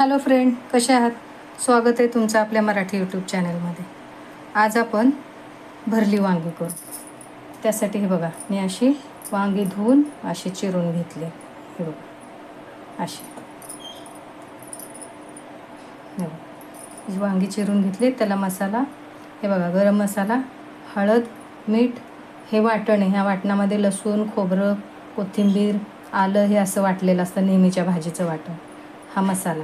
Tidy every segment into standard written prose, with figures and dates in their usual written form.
Hello friend, कसे आहात? स्वागत आहे तुमचं आपल्या मराठी यूट्यूब चॅनलमध्ये. आज आपण भरली वांगी करू. त्यासाठी हे बघा, मी अशी वांगी धुवून अशी चिरून घेतली. हे बघा अशी ही वांगी चिरून घेतली. त्याला मसाला हे बघा, गरम मसाला, हळद, मीठ, हे वाटण आहे. ह्या वाटणामध्ये लसूण, खोबरं, कोथिंबीर, आलं हे असं वाटलेलं असतं, नेहमीच्या भाजीचं वाटण. हा मसाला,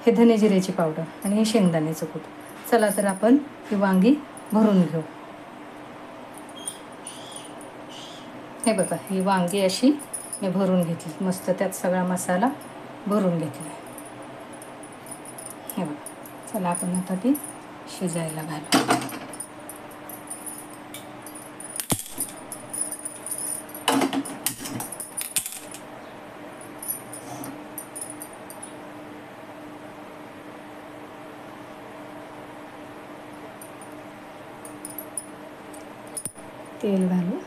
हे धने जिऱ्याची पावडर आणि हे शेंगदाण्याचं कूट. चला तर आपण ही वांगी भरून घेऊ. हे बघा, ही वांगी अशी मी भरून घेतली. मस्त त्यात सगळा मसाला भरून घेतला. हे बघा, चला आपण आता ती शिजायला घालू. तेल घालू.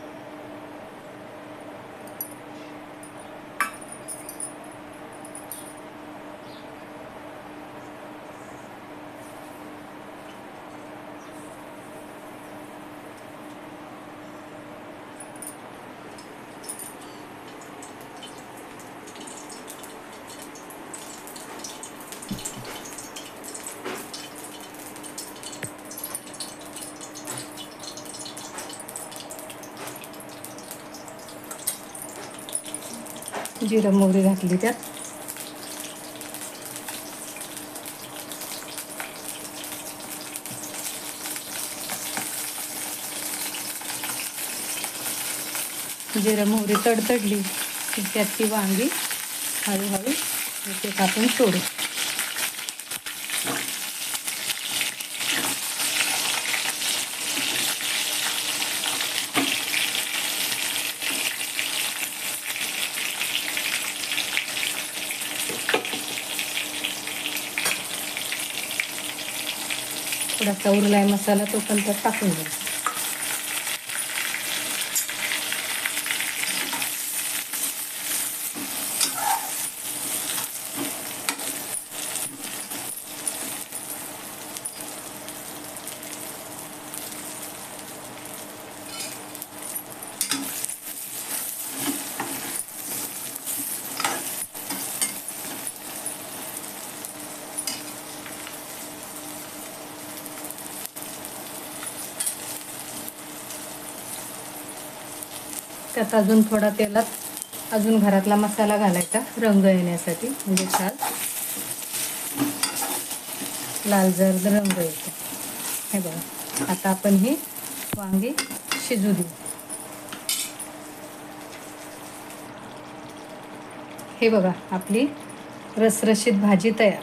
जिरं मोहरी घातली त्यात. जिरं मोहरी तडतडली की त्यात ती वांगी हळूहळू एक आपण सोडू. थोडासा उरलाय मसाला, तो पण त्यात टाकून द्यायचा. त्यात अजून थोडा तेलात अजून घरातला मसाला घालायचा, रंग येण्यासाठी, म्हणजे छान लाल जर्द रंग येतो. हे बघा, आता आपण ही वांगी शिजू देऊ. हे बघा, आपली रसरशीत भाजी तयार.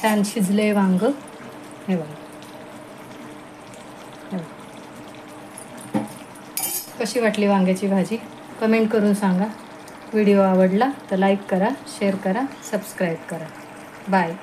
छान शिजले वांग. हे बघा, कशी वाटली वांग्याची भाजी? कमेंट करून सांगा. व्हिडिओ आवडला तर लाईक करा, शेअर करा, सबस्क्राईब करा. बाय.